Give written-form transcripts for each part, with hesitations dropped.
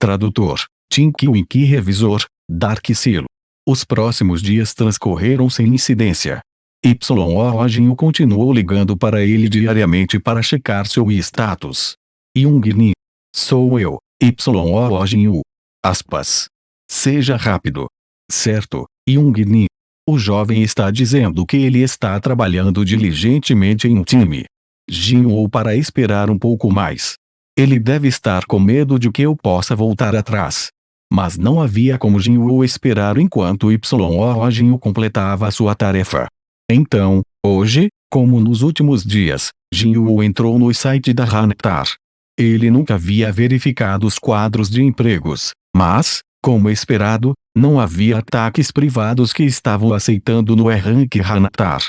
Tradutor, Tinky Winky. Revisor, Dark Silo. Os próximos dias transcorreram sem incidência. Jinwoo continuou ligando para ele diariamente para checar seu status. Young-ni. Sou eu, Jinwoo. Aspas. Seja rápido. Certo, Young-ni. O jovem está dizendo que ele está trabalhando diligentemente em um time. Jinwoo para esperar um pouco mais. Ele deve estar com medo de que eu possa voltar atrás. Mas não havia como Jinwoo esperar enquanto Jinwoo completava sua tarefa. Então, hoje, como nos últimos dias, Jinwoo entrou no site da Hantar. Ele nunca havia verificado os quadros de empregos, mas, como esperado, não havia ataques privados que estavam aceitando no E-Rank Hantar.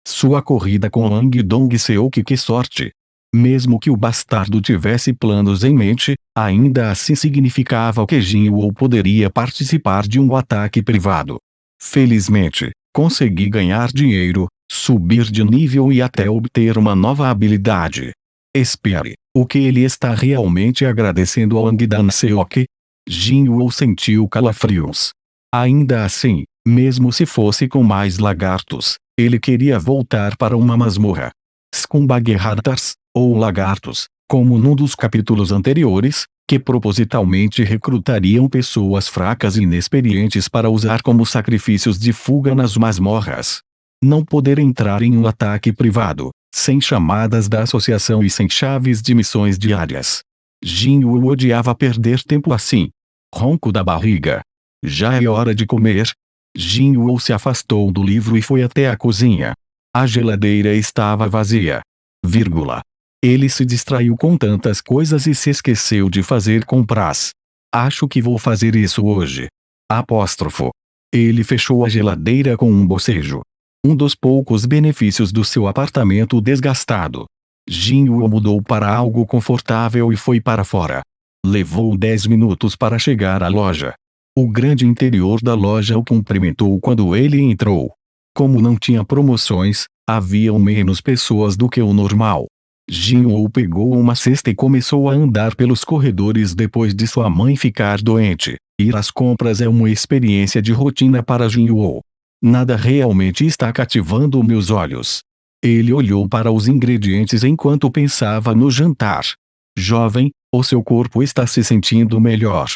Sua corrida com Lang Dong-seok. Que sorte! Mesmo que o bastardo tivesse planos em mente, ainda assim significava que Jinwoo poderia participar de um ataque privado. Felizmente, consegui ganhar dinheiro, subir de nível e até obter uma nova habilidade. Espere, o que ele está realmente agradecendo ao Lang Dan-seok? Jinwoo sentiu calafrios. Ainda assim, mesmo se fosse com mais lagartos, ele queria voltar para uma masmorra. Scumbag Hunters, ou lagartos, como num dos capítulos anteriores, que propositalmente recrutariam pessoas fracas e inexperientes para usar como sacrifícios de fuga nas masmorras. Não poder entrar em um ataque privado, sem chamadas da associação e sem chaves de missões diárias. Jinwoo odiava perder tempo assim. Ronco da barriga. Já é hora de comer? Jinwoo se afastou do livro e foi até a cozinha. A geladeira estava vazia. Ele se distraiu com tantas coisas e se esqueceu de fazer compras. Acho que vou fazer isso hoje. Apóstrofo. Ele fechou a geladeira com um bocejo. Um dos poucos benefícios do seu apartamento desgastado. Jinwoo mudou para algo confortável e foi para fora. Levou 10 minutos para chegar à loja. O grande interior da loja o cumprimentou quando ele entrou. Como não tinha promoções, haviam menos pessoas do que o normal. Jinwoo pegou uma cesta e começou a andar pelos corredores depois de sua mãe ficar doente. Ir às compras é uma experiência de rotina para Jinwoo. Nada realmente está cativando meus olhos. Ele olhou para os ingredientes enquanto pensava no jantar. Jovem, o seu corpo está se sentindo melhor.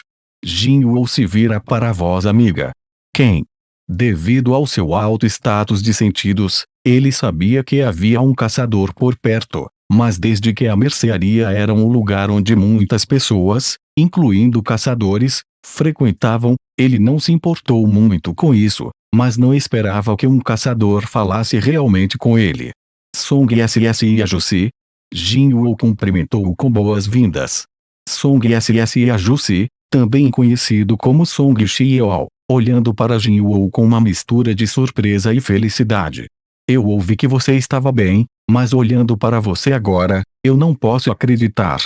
Jinwoo se vira para a voz amiga. Quem? Devido ao seu alto status de sentidos, ele sabia que havia um caçador por perto, mas desde que a mercearia era um lugar onde muitas pessoas, incluindo caçadores, frequentavam, ele não se importou muito com isso, mas não esperava que um caçador falasse realmente com ele. Song SS Ajusi. Jinwoo cumprimentou-o com boas-vindas. Song SS Ajusi, também conhecido como Song Xiao, olhando para Jinwoo com uma mistura de surpresa e felicidade. Eu ouvi que você estava bem, mas olhando para você agora, eu não posso acreditar.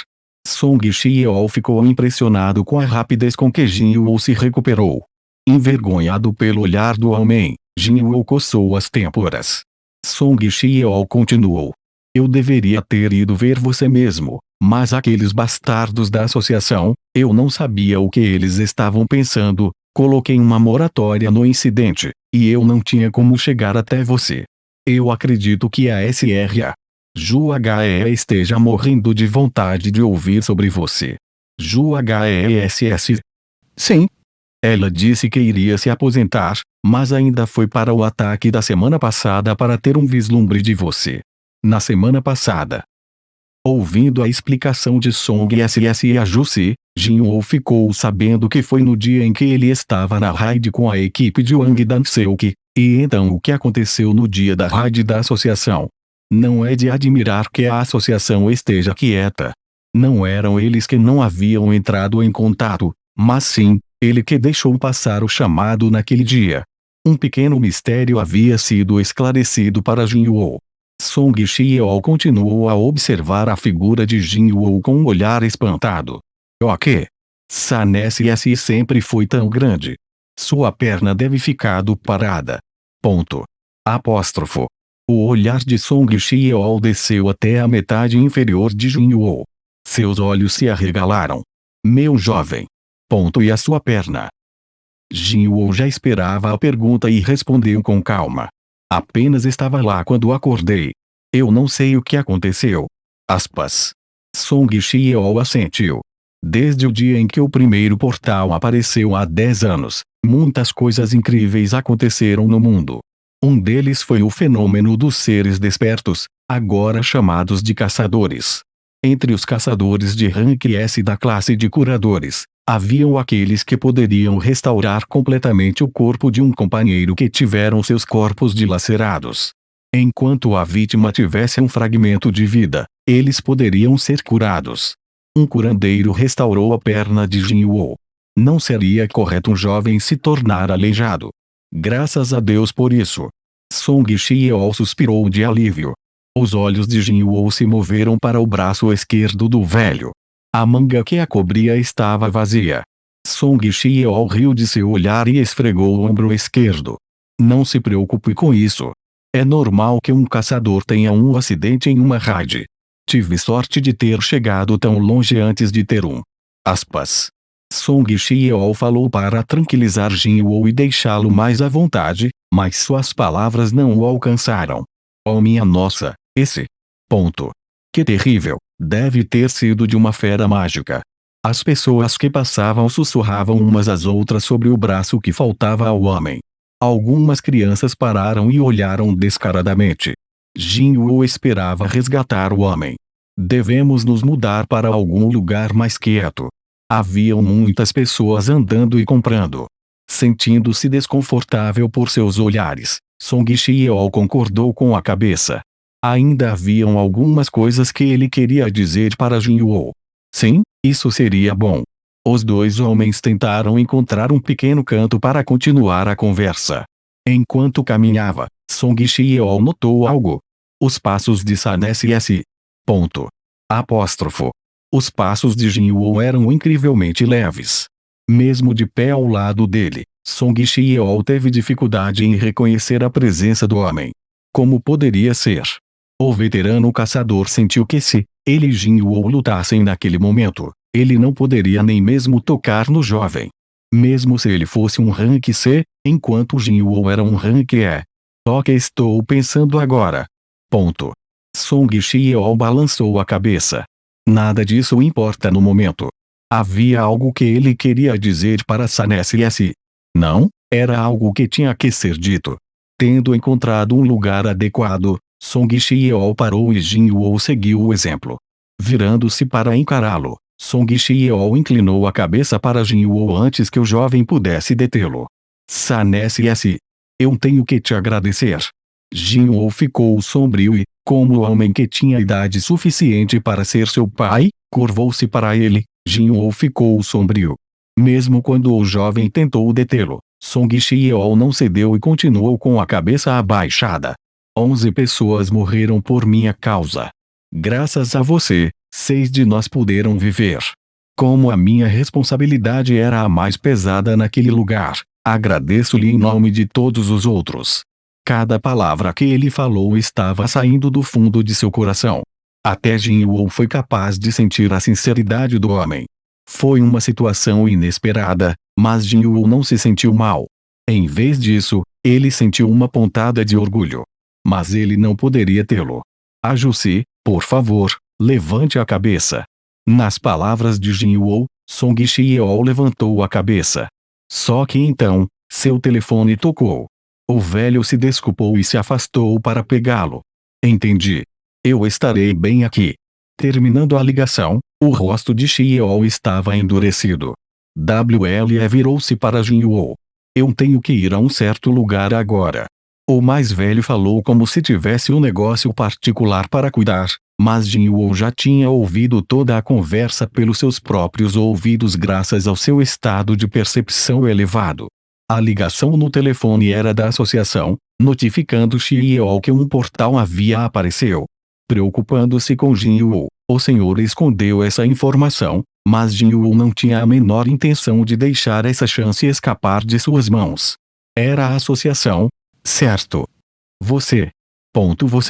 Song Xiao ficou impressionado com a rapidez com que Jinwoo se recuperou. Envergonhado pelo olhar do homem, Jinwoo coçou as têmporas. Song Xiao continuou. Eu deveria ter ido ver você mesmo, mas aqueles bastardos da associação, eu não sabia o que eles estavam pensando, coloquei uma moratória no incidente, e eu não tinha como chegar até você. Eu acredito que a SRA. Ju-HE esteja morrendo de vontade de ouvir sobre você. Ju-HESS. Sim. Ela disse que iria se aposentar, mas ainda foi para o ataque da semana passada para ter um vislumbre de você. Na semana passada. Ouvindo a explicação de Song SS Ajusi, Jinwoo ficou sabendo que foi no dia em que ele estava na raid com a equipe de Wang Dan-seok, e então o que aconteceu no dia da raid da associação. Não é de admirar que a associação esteja quieta. Não eram eles que não haviam entrado em contato, mas sim, ele que deixou passar o chamado naquele dia. Um pequeno mistério havia sido esclarecido para Jinwoo. Song Xiao continuou a observar a figura de Jinwoo com um olhar espantado. O que? San SS sempre foi tão grande. Sua perna deve ficado parada. Ponto. Apóstrofo. O olhar de Song Xiao desceu até a metade inferior de Jinwoo. Seus olhos se arregalaram. Meu jovem. E a sua perna? Jinwoo já esperava a pergunta e respondeu com calma. Apenas estava lá quando acordei. Eu não sei o que aconteceu. Aspas. Song Shieo assentiu. Desde o dia em que o primeiro portal apareceu há 10 anos, muitas coisas incríveis aconteceram no mundo. Um deles foi o fenômeno dos seres despertos, agora chamados de caçadores. Entre os caçadores de rank S da classe de curadores, haviam aqueles que poderiam restaurar completamente o corpo de um companheiro que tiveram seus corpos dilacerados. Enquanto a vítima tivesse um fragmento de vida, eles poderiam ser curados. Um curandeiro restaurou a perna de Jinwoo. Não seria correto um jovem se tornar aleijado. Graças a Deus por isso. Song Shieo suspirou de alívio. Os olhos de Jinwoo se moveram para o braço esquerdo do velho. A manga que a cobria estava vazia. Song Shieo riu de seu olhar e esfregou o ombro esquerdo. Não se preocupe com isso. É normal que um caçador tenha um acidente em uma raid. Tive sorte de ter chegado tão longe antes de ter um. Aspas. Song Shieo falou para tranquilizar Jinwoo e deixá-lo mais à vontade, mas suas palavras não o alcançaram. Oh minha nossa, esse. Que terrível, deve ter sido de uma fera mágica. As pessoas que passavam sussurravam umas às outras sobre o braço que faltava ao homem. Algumas crianças pararam e olharam descaradamente. Jinwoo esperava resgatar o homem. Devemos nos mudar para algum lugar mais quieto. Haviam muitas pessoas andando e comprando. Sentindo-se desconfortável por seus olhares, Song Shieo concordou com a cabeça. Ainda haviam algumas coisas que ele queria dizer para Jinwoo. Sim, isso seria bom. Os dois homens tentaram encontrar um pequeno canto para continuar a conversa. Enquanto caminhava, Song Shieo notou algo. Os passos de Sanesi S. Apóstrofo. Os passos de Jinwoo eram incrivelmente leves. Mesmo de pé ao lado dele, Song Shieo teve dificuldade em reconhecer a presença do homem. Como poderia ser? O veterano caçador sentiu que se ele e Jinwoo lutassem naquele momento, ele não poderia nem mesmo tocar no jovem. Mesmo se ele fosse um rank C, enquanto Jinwoo era um rank E. Só que estou pensando agora. Song Shieo balançou a cabeça. Nada disso importa no momento. Havia algo que ele queria dizer para Sanesi S. Não, era algo que tinha que ser dito. Tendo encontrado um lugar adequado, Song Shieo parou e Jinwoo seguiu o exemplo. Virando-se para encará-lo, Song Shieo inclinou a cabeça para Jinwoo antes que o jovem pudesse detê-lo. Sanesi S. Eu tenho que te agradecer. Jinwoo ficou sombrio e, como o homem que tinha idade suficiente para ser seu pai, curvou-se para ele. Jinwoo ficou sombrio. Mesmo quando o jovem tentou detê-lo, Song Shieo não cedeu e continuou com a cabeça abaixada. 11 pessoas morreram por minha causa. Graças a você, 6 de nós puderam viver. Como a minha responsabilidade era a mais pesada naquele lugar, agradeço-lhe em nome de todos os outros. Cada palavra que ele falou estava saindo do fundo de seu coração. Até Jinwoo foi capaz de sentir a sinceridade do homem. Foi uma situação inesperada, mas Jinwoo não se sentiu mal. Em vez disso, ele sentiu uma pontada de orgulho. Mas ele não poderia tê-lo. Ajuste, por favor, levante a cabeça. Nas palavras de Jinwoo, Song Shieo levantou a cabeça. Só que então, seu telefone tocou. O velho se desculpou e se afastou para pegá-lo. Entendi. Eu estarei bem aqui. Terminando a ligação, o rosto de Shieo estava endurecido. WLE virou-se para Jinwoo. Eu tenho que ir a um certo lugar agora. O mais velho falou como se tivesse um negócio particular para cuidar, mas Jinwoo já tinha ouvido toda a conversa pelos seus próprios ouvidos graças ao seu estado de percepção elevado. A ligação no telefone era da associação, notificando Shieo que um portal havia apareceu. Preocupando-se com Jinwoo, o senhor escondeu essa informação, mas Jinwoo não tinha a menor intenção de deixar essa chance escapar de suas mãos. Era a associação, certo? Você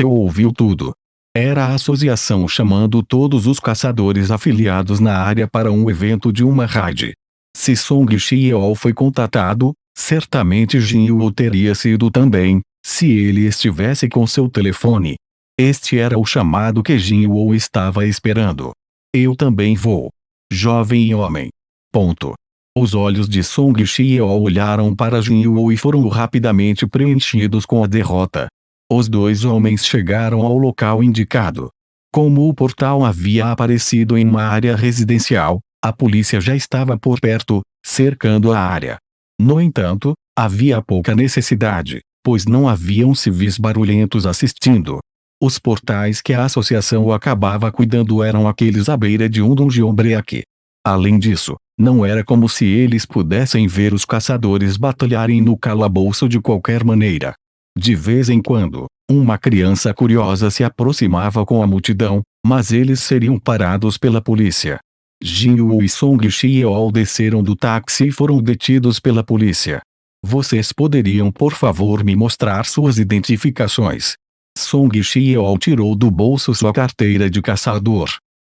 ouviu tudo. Era a associação chamando todos os caçadores afiliados na área para um evento de uma raid. Se Song Xiao foi contatado, certamente Jin Yuo teria sido também, se ele estivesse com seu telefone. Este era o chamado que Jin Yuo estava esperando. Eu também vou. Jovem homem. Ponto. Os olhos de Song Xiao olharam para Jin Yuo e foram rapidamente preenchidos com a derrota. Os dois homens chegaram ao local indicado. Como o portal havia aparecido em uma área residencial, a polícia já estava por perto, cercando a área. No entanto, havia pouca necessidade, pois não haviam civis barulhentos assistindo. Os portais que a associação acabava cuidando eram aqueles à beira de um dungeon break. Além disso, não era como se eles pudessem ver os caçadores batalharem no calabouço de qualquer maneira. De vez em quando, uma criança curiosa se aproximava com a multidão, mas eles seriam parados pela polícia. Jin Yuo e Song Xiao desceram do táxi e foram detidos pela polícia. Vocês poderiam por favor me mostrar suas identificações? Song Xiao tirou do bolso sua carteira de caçador.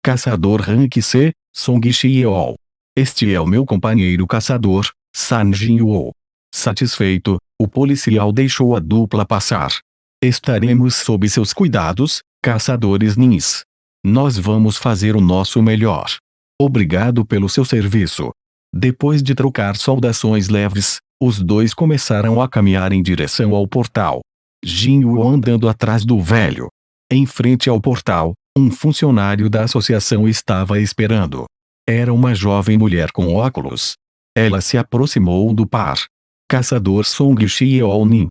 Caçador Rank C, Song Xiao. Este é o meu companheiro caçador, San Jin Yuo. Satisfeito, o policial deixou a dupla passar. Estaremos sob seus cuidados, caçadores Nins. Nós vamos fazer o nosso melhor. Obrigado pelo seu serviço. Depois de trocar saudações leves, os dois começaram a caminhar em direção ao portal. Jin Yuo andando atrás do velho. Em frente ao portal, um funcionário da associação estava esperando. Era uma jovem mulher com óculos. Ela se aproximou do par. Caçador Song Xiao Nin.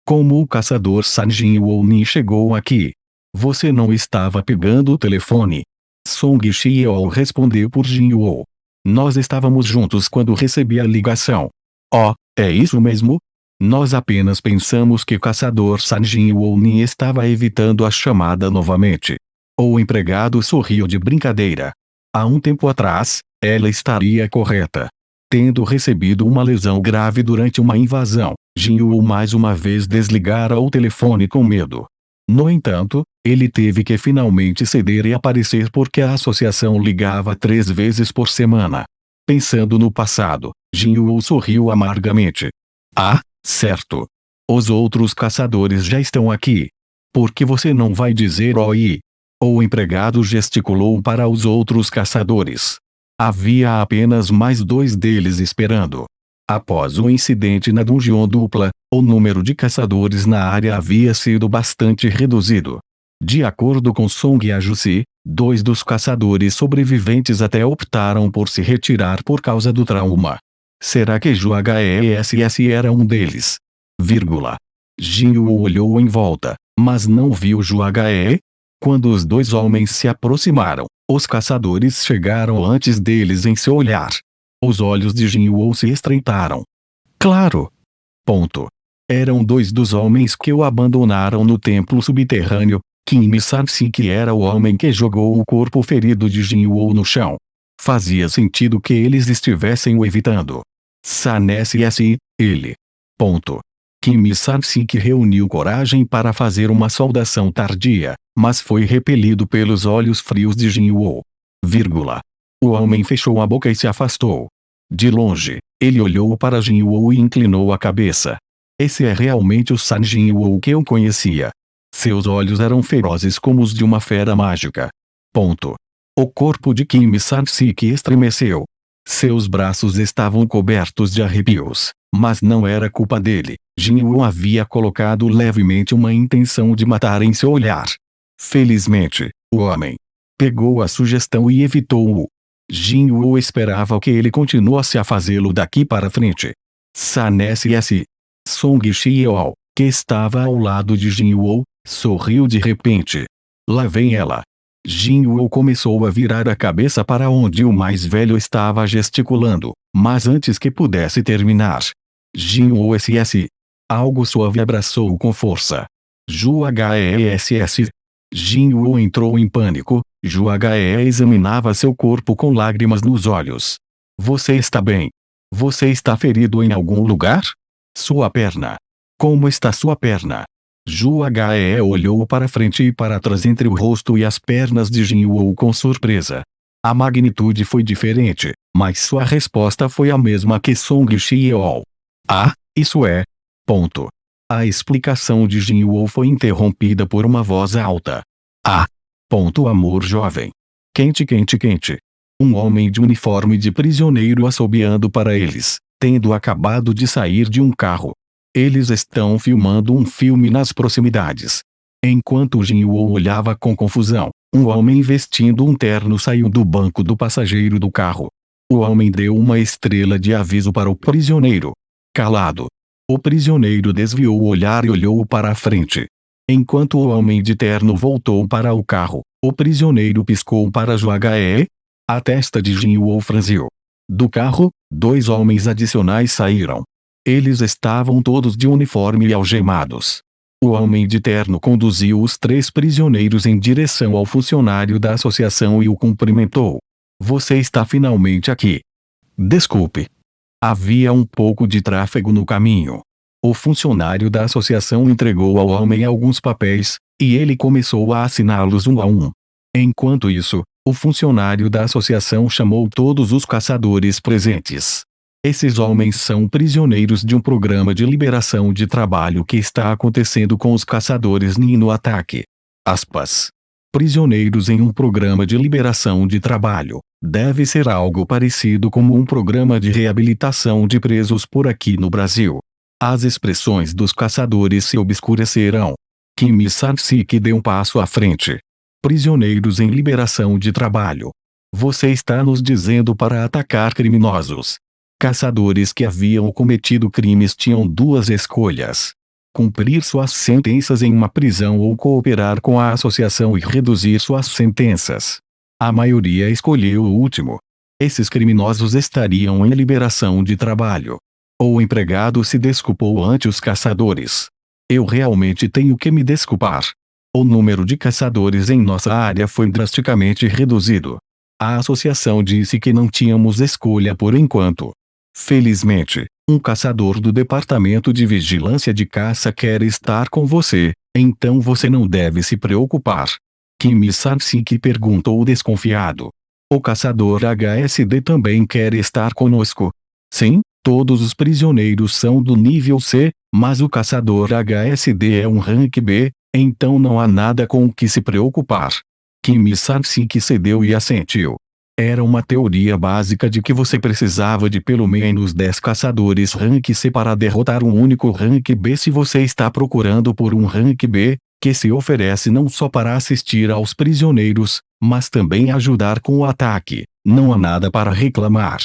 Como o caçador San Jin Yuo Nin chegou aqui? Você não estava pegando o telefone? Song Xiao respondeu por Jin Yuo. Nós estávamos juntos quando recebi a ligação. Oh, é isso mesmo? Nós apenas pensamos que caçador San Jin Yuo Nin estava evitando a chamada novamente. O empregado sorriu de brincadeira. Há um tempo atrás, ela estaria correta. Tendo recebido uma lesão grave durante uma invasão, Jin Yuo mais uma vez desligara o telefone com medo. No entanto, ele teve que finalmente ceder e aparecer porque a associação ligava 3 vezes por semana. Pensando no passado, Jin Yuo sorriu amargamente. Ah, certo. Os outros caçadores já estão aqui. Por que você não vai dizer oi? O empregado gesticulou para os outros caçadores. Havia apenas mais 2 deles esperando. Após o incidente na dungeon dupla, o número de caçadores na área havia sido bastante reduzido. De acordo com Song Ajusi, 2 dos caçadores sobreviventes até optaram por se retirar por causa do trauma. Será que Juhess era um deles? Jin Yuo olhou em volta, mas não viu Juhe. Quando os 2 homens se aproximaram, os caçadores chegaram antes deles em seu olhar. Os olhos de Jin Yuo se estreitaram. Claro! Eram 2 dos homens que o abandonaram no templo subterrâneo. Kim Sarsi, que era o homem que jogou o corpo ferido de Jin Yuo no chão. Fazia sentido que eles estivessem o evitando. San SS, ele. Kim Sarsi reuniu coragem para fazer uma saudação tardia, mas foi repelido pelos olhos frios de Jin Yuo. O homem fechou a boca e se afastou. De longe, ele olhou para Jin Yuo e inclinou a cabeça. Esse é realmente o San Jin Yuo que eu conhecia. Seus olhos eram ferozes como os de uma fera mágica. O corpo de Kim Sarsi estremeceu. Seus braços estavam cobertos de arrepios, mas não era culpa dele. Jin Yuo havia colocado levemente uma intenção de matar em seu olhar. Felizmente, o homem pegou a sugestão e evitou-o. Jin Yuo esperava que ele continuasse a fazê-lo daqui para frente. San SS. Song Xiao, que estava ao lado de Jin Yuo, sorriu de repente. Lá vem ela. Jin Yuo começou a virar a cabeça para onde o mais velho estava gesticulando, mas antes que pudesse terminar, Jin Yuo SS. Algo suave abraçou-o com força. Juhess. Jin Yuo entrou em pânico. Juhe examinava seu corpo com lágrimas nos olhos. Você está bem? Você está ferido em algum lugar? Sua perna. Como está sua perna? Juhe olhou para frente e para trás entre o rosto e as pernas de Jin Yuo com surpresa. A magnitude foi diferente, Mas sua resposta foi a mesma que Song Xiao. Ah, isso é. Ponto. A explicação de Jin Woo foi interrompida por uma voz alta. Ah. Ponto, amor jovem. Quente, quente, quente. Um homem de uniforme de prisioneiro assobiando para eles, tendo acabado de sair de um carro. Eles estão filmando um filme nas proximidades. Enquanto Jin Woo olhava com confusão, um homem vestindo um terno saiu do banco do passageiro do carro. O homem deu uma estrela de aviso para o prisioneiro. Calado. O prisioneiro desviou o olhar e olhou para a frente. Enquanto o homem de terno voltou para o carro, o prisioneiro piscou para Joagae. A testa de Jin Woo franziu. Do carro, 2 homens adicionais saíram. Eles estavam todos de uniforme e algemados. O homem de terno conduziu os 3 prisioneiros em direção ao funcionário da associação e o cumprimentou. Você está finalmente aqui. Desculpe. Havia um pouco de tráfego no caminho. O funcionário da associação entregou ao homem alguns papéis, e ele começou a assiná-los um a um. Enquanto isso, o funcionário da associação chamou todos os caçadores presentes. Esses homens são prisioneiros de um programa de liberação de trabalho que está acontecendo com os caçadores Nin no ataque. Aspas. Prisioneiros em um programa de liberação de trabalho. Deve ser algo parecido como um programa de reabilitação de presos por aqui no Brasil. As expressões dos caçadores se obscurecerão. Kim Sang-sik deu um passo à frente. Prisioneiros em liberação de trabalho. Você está nos dizendo para atacar criminosos. Caçadores que haviam cometido crimes tinham 2 escolhas. Cumprir suas sentenças em uma prisão ou cooperar com a associação e reduzir suas sentenças. A maioria escolheu o último. Esses criminosos estariam em liberação de trabalho. O empregado se desculpou ante os caçadores. Eu realmente tenho que me desculpar. O número de caçadores em nossa área foi drasticamente reduzido. A associação disse que não tínhamos escolha por enquanto. Felizmente, um caçador do Departamento de Vigilância de Caça quer estar com você, então você não deve se preocupar. Kim Sang-sik perguntou desconfiado. O caçador HSD também quer estar conosco? Sim, todos os prisioneiros são do nível C, mas o caçador HSD é um rank B, então não há nada com o que se preocupar. Kim Sang-sik cedeu e assentiu. Era uma teoria básica de que você precisava de pelo menos 10 caçadores rank C para derrotar um único rank B se você está procurando por um rank B, que se oferece não só para assistir aos prisioneiros, mas também ajudar com o ataque. Não há nada para reclamar.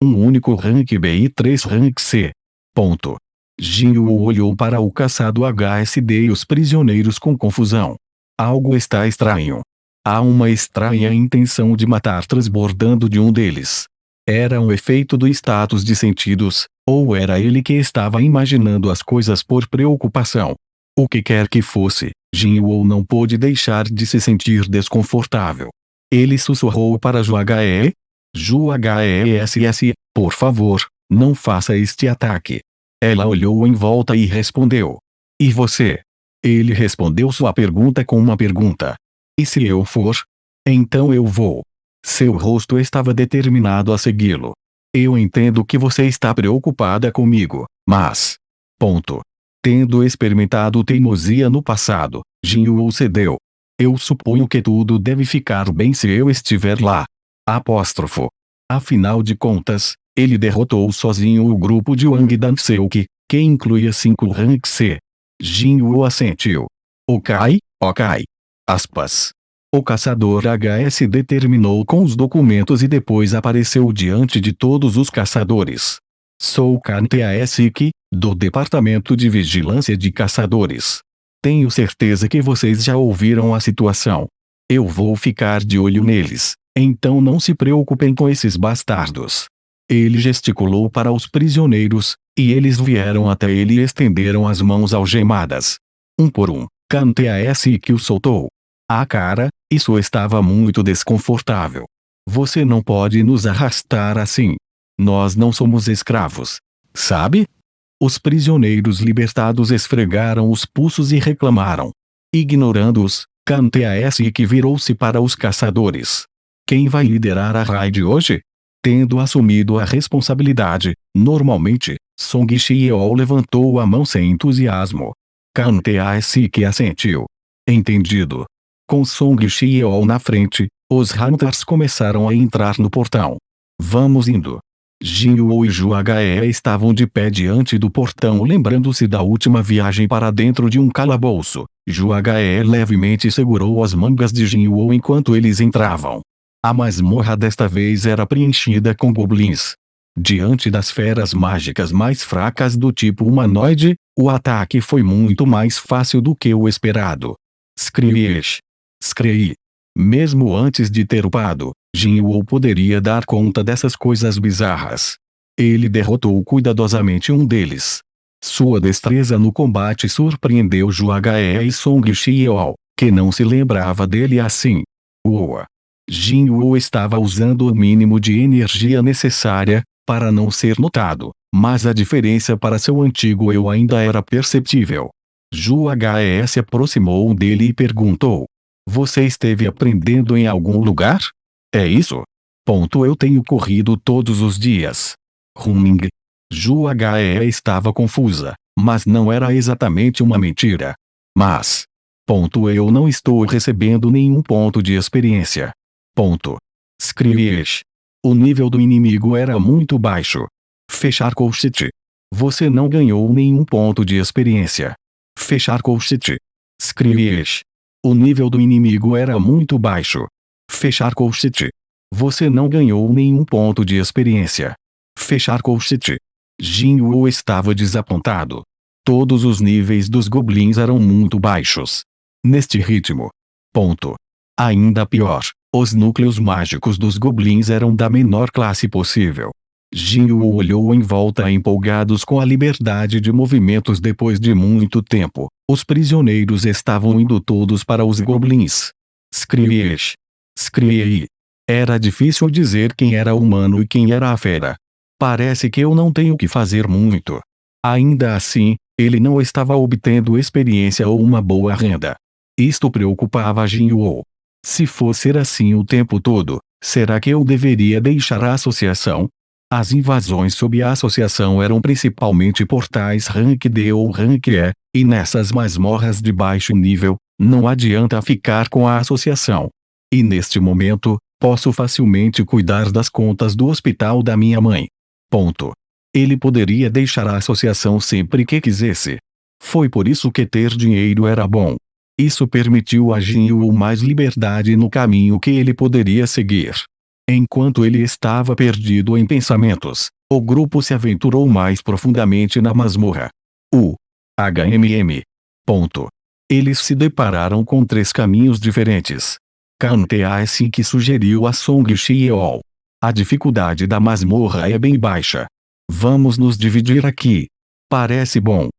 Um único rank B e 3 rank C. Ponto. Jin Woo olhou para o caçado HSD e os prisioneiros com confusão. Algo está estranho. Há uma estranha intenção de matar transbordando de um deles. Era um efeito do status de sentidos, ou era ele que estava imaginando as coisas por preocupação? O que quer que fosse, Jin Woo não pôde deixar de se sentir desconfortável. Ele sussurrou para Joagae. Joagae, por favor, não faça este ataque. Ela olhou em volta e respondeu. E você? Ele respondeu sua pergunta com uma pergunta. E se eu for? Então eu vou. Seu rosto estava determinado a segui-lo. Eu entendo que você está preocupada comigo, mas... Ponto. Tendo experimentado teimosia no passado, Jin Woo cedeu. Eu suponho que tudo deve ficar bem se eu estiver lá. Apóstrofo. Afinal de contas, ele derrotou sozinho o grupo de Wang Danseuk, que incluía 5 rank C. Jin Woo assentiu. Ok. Aspas. O caçador HSD terminou com os documentos e depois apareceu diante de todos os caçadores. Sou Kanteasik, do Departamento de Vigilância de Caçadores. Tenho certeza que vocês já ouviram a situação. Eu vou ficar de olho neles, então não se preocupem com esses bastardos. Ele gesticulou para os prisioneiros, e eles vieram até ele e estenderam as mãos algemadas. Um por um, Kanteasik o soltou. Cara, isso estava muito desconfortável. Você não pode nos arrastar assim. Nós não somos escravos. Sabe? Os prisioneiros libertados esfregaram os pulsos e reclamaram. Ignorando-os, Kanteasik virou-se para os caçadores. Quem vai liderar a raid hoje? tendo assumido a responsabilidade. Normalmente, Song Shieo levantou a mão sem entusiasmo. Kan Tae-sik assentiu. Entendido. Com Song Shieo na frente, os Hunters começaram a entrar no portão. Vamos indo. Jin-woo e Ju-He estavam de pé diante do portão, lembrando-se da última viagem para dentro de um calabouço. Ju-He levemente segurou as mangas de Jin-woo enquanto eles entravam. A masmorra desta vez era preenchida com goblins. Diante das feras mágicas mais fracas do tipo humanoide, o ataque foi muito mais fácil do que o esperado. Screech. Scree. Mesmo antes de ter upado, Jin-woo poderia dar conta dessas coisas bizarras. Ele derrotou cuidadosamente um deles. Sua destreza no combate surpreendeu Ju-He e Song Shieo, que não se lembrava dele assim. Uoa. Jin-woo estava usando o mínimo de energia necessária para não ser notado, mas a diferença para seu antigo eu ainda era perceptível. Ju-He se aproximou dele e perguntou: "Você esteve aprendendo em algum lugar? É isso? Eu tenho corrido todos os dias." Humming. Ju-He estava confusa, mas não era exatamente uma mentira. Mas. Eu não estou recebendo nenhum ponto de experiência. Screech. O nível do inimigo era muito baixo. Fechar colchete. Você não ganhou nenhum ponto de experiência. Fechar colchete. Screech. O nível do inimigo era muito baixo. Fechar colchete. Você não ganhou nenhum ponto de experiência. Fechar colchete. Jin-woo estava desapontado. Todos os níveis dos goblins eram muito baixos. Neste ritmo. Ainda pior, os núcleos mágicos dos goblins eram da menor classe possível. Jin-woo olhou em volta empolgados com a liberdade de movimentos depois de muito tempo. Os prisioneiros estavam indo todos para os goblins. Screech. Scree. Era difícil dizer quem era humano e quem era a fera. Parece que eu não tenho que fazer muito. Ainda assim, ele não estava obtendo experiência ou uma boa renda. Isto preocupava Jin-woo. Se fosse assim o tempo todo, será que eu deveria deixar a associação? As invasões sob a associação eram principalmente portais Rank D ou Rank E, e nessas masmorras de baixo nível, não adianta ficar com a associação. E neste momento, posso facilmente cuidar das contas do hospital da minha mãe. Ele poderia deixar a associação sempre que quisesse. Foi por isso que ter dinheiro era bom. Isso permitiu a Jin-woo mais liberdade no caminho que ele poderia seguir. Enquanto ele estava perdido em pensamentos, o grupo se aventurou mais profundamente na masmorra. HMM. Eles se depararam com 3 caminhos diferentes. Kan Tae-sik sugeriu a Song Shieo. A dificuldade da masmorra é bem baixa. Vamos nos dividir aqui. Parece bom.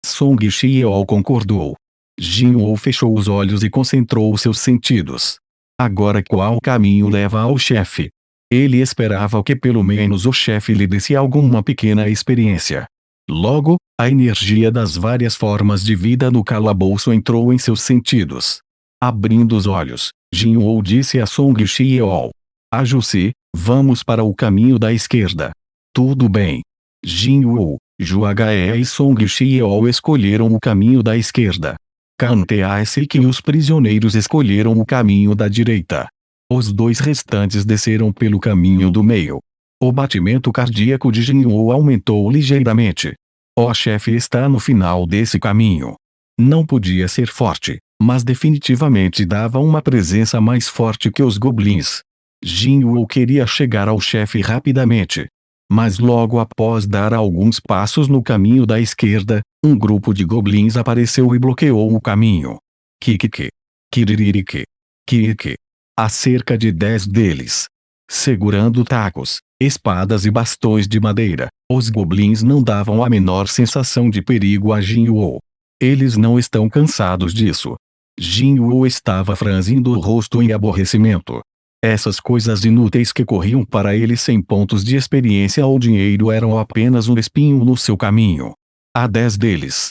Song Shieo concordou. Jin-woo fechou os olhos e concentrou seus sentidos. Agora qual caminho leva ao chefe? Ele esperava que pelo menos o chefe lhe desse alguma pequena experiência. Logo, a energia das várias formas de vida no calabouço entrou em seus sentidos. Abrindo os olhos, Jin-woo disse a Song Shieo: "Ajusi, vamos para o caminho da esquerda." Tudo bem. Jin-woo, Ju-He e Song Shieo escolheram o caminho da esquerda. Kan Tae-sik e os prisioneiros escolheram o caminho da direita. Os 2 restantes desceram pelo caminho do meio. O batimento cardíaco de Jin-woo aumentou ligeiramente. O chefe está no final desse caminho. Não podia ser forte, mas definitivamente dava uma presença mais forte que os goblins. Jin-woo queria chegar ao chefe rapidamente. Mas logo após dar alguns passos no caminho da esquerda, um grupo de goblins apareceu e bloqueou o caminho. Kikiki. Kiririki. Kiki. Há cerca de 10 deles. Segurando tacos, espadas e bastões de madeira, os goblins não davam a menor sensação de perigo a Jin-woo. Eles não estão cansados disso. Jin-woo estava franzindo o rosto em aborrecimento. Essas coisas inúteis que corriam para ele sem pontos de experiência ou dinheiro eram apenas um espinho no seu caminho. Há 10 deles.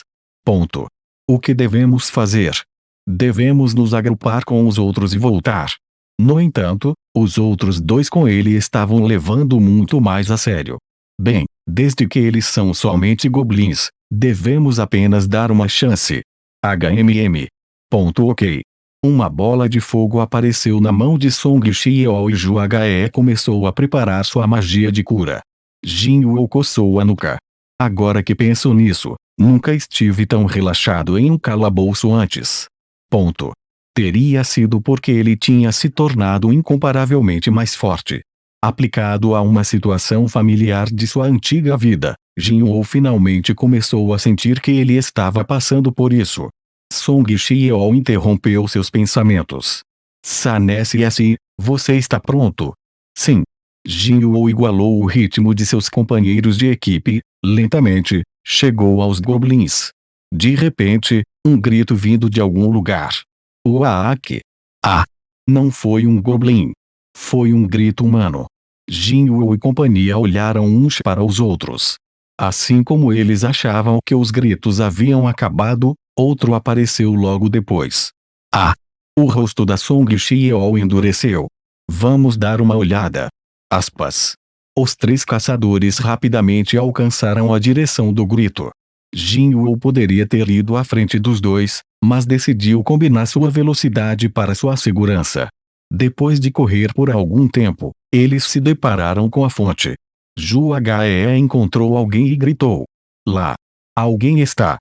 O que devemos fazer? Devemos nos agrupar com os outros e voltar. No entanto, os outros dois com ele estavam levando muito mais a sério. Bem, desde que eles são somente goblins, devemos apenas dar uma chance. Ok. Uma bola de fogo apareceu na mão de Song Xiao e Zhu He começou a preparar sua magia de cura. Jin Wu coçou a nuca. Agora que penso nisso, nunca estive tão relaxado em um calabouço antes. Teria sido porque ele tinha se tornado incomparavelmente mais forte. Aplicado a uma situação familiar de sua antiga vida, Jin Wu finalmente começou a sentir que ele estava passando por isso. Song Xiao interrompeu seus pensamentos. San SS, você está pronto? Sim. Jin Wu igualou o ritmo de seus companheiros de equipe, lentamente, chegou aos goblins. De repente, um grito vindo de algum lugar. Uaaque! Ah! Não foi um goblin. Foi um grito humano. Jin Wu e companhia olharam uns para os outros. Assim como eles achavam que os gritos haviam acabado, outro apareceu logo depois. Ah! O rosto da Song Xiao endureceu. Vamos dar uma olhada. Aspas. Os três caçadores rapidamente alcançaram a direção do grito. Jin Wu poderia ter ido à frente dos dois, mas decidiu combinar sua velocidade para sua segurança. Depois de correr por algum tempo, eles se depararam com a fonte. Zhu He encontrou alguém e gritou. Lá! Alguém está.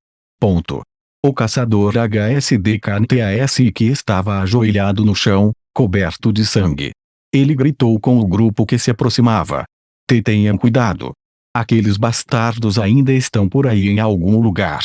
O caçador HSD KNTAS que estava ajoelhado no chão, coberto de sangue. Ele gritou com o grupo que se aproximava. Tenham cuidado. Aqueles bastardos ainda estão por aí em algum lugar.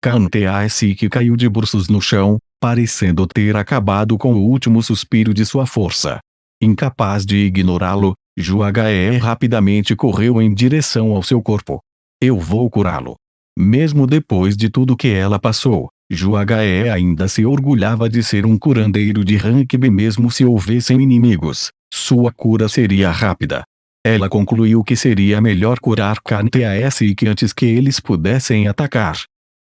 KNTAS que caiu de bruços no chão, parecendo ter acabado com o último suspiro de sua força. Incapaz de ignorá-lo, Zhu He rapidamente correu em direção ao seu corpo. Eu vou curá-lo. Mesmo depois de tudo que ela passou, Zhu He ainda se orgulhava de ser um curandeiro de rank B mesmo se houvessem inimigos. Sua cura seria rápida. Ela concluiu que seria melhor curar KNTAS que antes que eles pudessem atacar.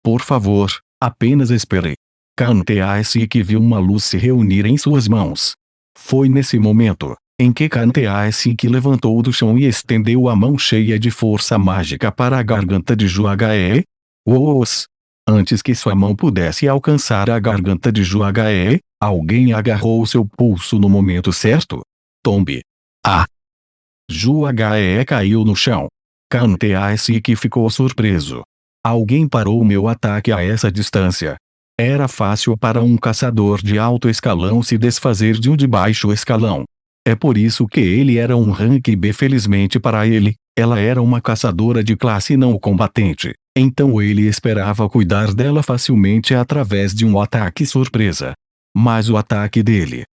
Por favor, apenas espere. KNTAS que viu uma luz se reunir em suas mãos. Foi nesse momento, em que KNTAS que levantou do chão e estendeu a mão cheia de força mágica para a garganta de Zhu He. Uos! Antes que sua mão pudesse alcançar a garganta de Zhu He, alguém agarrou seu pulso no momento certo. Tombe! Ah! Zhu He caiu no chão. KNTAS que ficou surpreso. Alguém parou meu ataque a essa distância. Era fácil para um caçador de alto escalão se desfazer de um de baixo escalão. É por isso que ele era um rank B. Felizmente para ele, ela era uma caçadora de classe não combatente. Então ele esperava cuidar dela facilmente através de um ataque surpresa. Mas o ataque dele.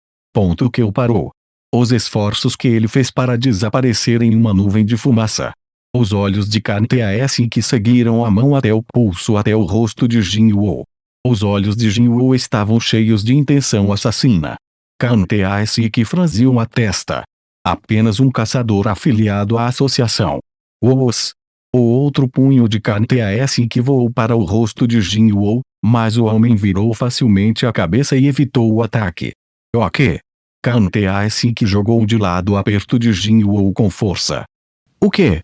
Que o parou. Os esforços que ele fez para desaparecer em uma nuvem de fumaça. Os olhos de KNTAS que seguiram a mão até o pulso até o rosto de Jin Wu. Os olhos de Jin Wu estavam cheios de intenção assassina. KNTAS que franziu a testa. Apenas um caçador afiliado à associação. Uos! O outro punho de KNTAS que voou para o rosto de Jin Wu, mas o homem virou facilmente a cabeça e evitou o ataque. Ok. KNTAS que jogou de lado o aperto de Jin Wu com força. O que?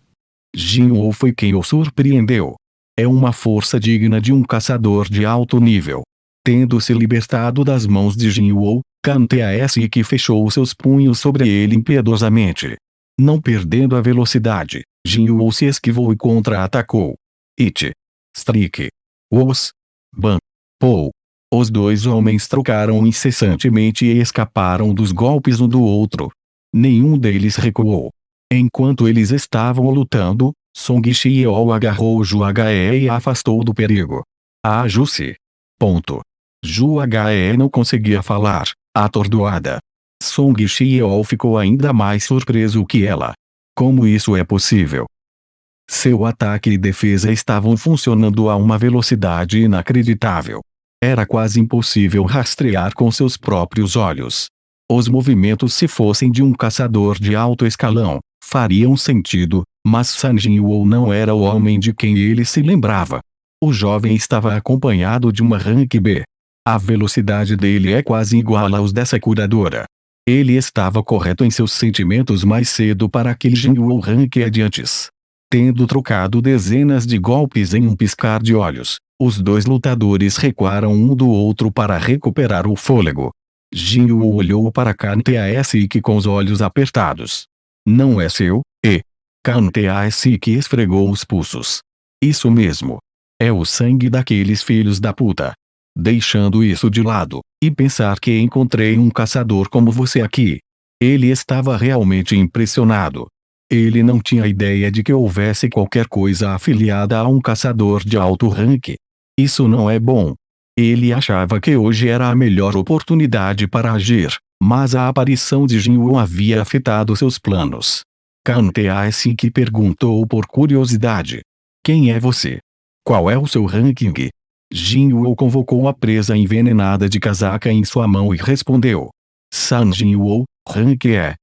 Jin Wu foi quem o surpreendeu. É uma força digna de um caçador de alto nível. Tendo se libertado das mãos de Jin Wu, KNTAS que fechou seus punhos sobre ele impiedosamente. Não perdendo a velocidade, Jin Wu se esquivou e contra-atacou. It. Strike. Os. Ban. Pou. Os dois homens trocaram incessantemente e escaparam dos golpes um do outro. Nenhum deles recuou. Enquanto eles estavam lutando, Song Xiao agarrou Zhu He e a afastou do perigo. Ajuste. Zhu He não conseguia falar, atordoada. Song Xiao ficou ainda mais surpreso que ela. Como isso é possível? Seu ataque e defesa estavam funcionando a uma velocidade inacreditável. Era quase impossível rastrear com seus próprios olhos. Os movimentos, se fossem de um caçador de alto escalão, fariam sentido, mas San Jin Wu não era o homem de quem ele se lembrava. O jovem estava acompanhado de uma rank B. A velocidade dele é quase igual aos dessa curadora. Ele estava correto em seus sentimentos mais cedo para aquele Jinwoo rank adiantes. Tendo trocado dezenas de golpes em um piscar de olhos, os dois lutadores recuaram um do outro para recuperar o fôlego. Jinwoo olhou para Kan Taesik com os olhos apertados. Não é seu, e? Kan Taesik esfregou os pulsos. Isso mesmo. É o sangue daqueles filhos da puta. Deixando isso de lado, e pensar que encontrei um caçador como você aqui. Ele estava realmente impressionado. Ele não tinha ideia de que houvesse qualquer coisa afiliada a um caçador de alto rank. Isso não é bom. Ele achava que hoje era a melhor oportunidade para agir, mas a aparição de Jinwoo havia afetado seus planos. Kan Taesik perguntou por curiosidade. Quem é você? Qual é o seu ranking? Jinwoo convocou a presa envenenada de casaca em sua mão e respondeu. San Jinwoo, rank é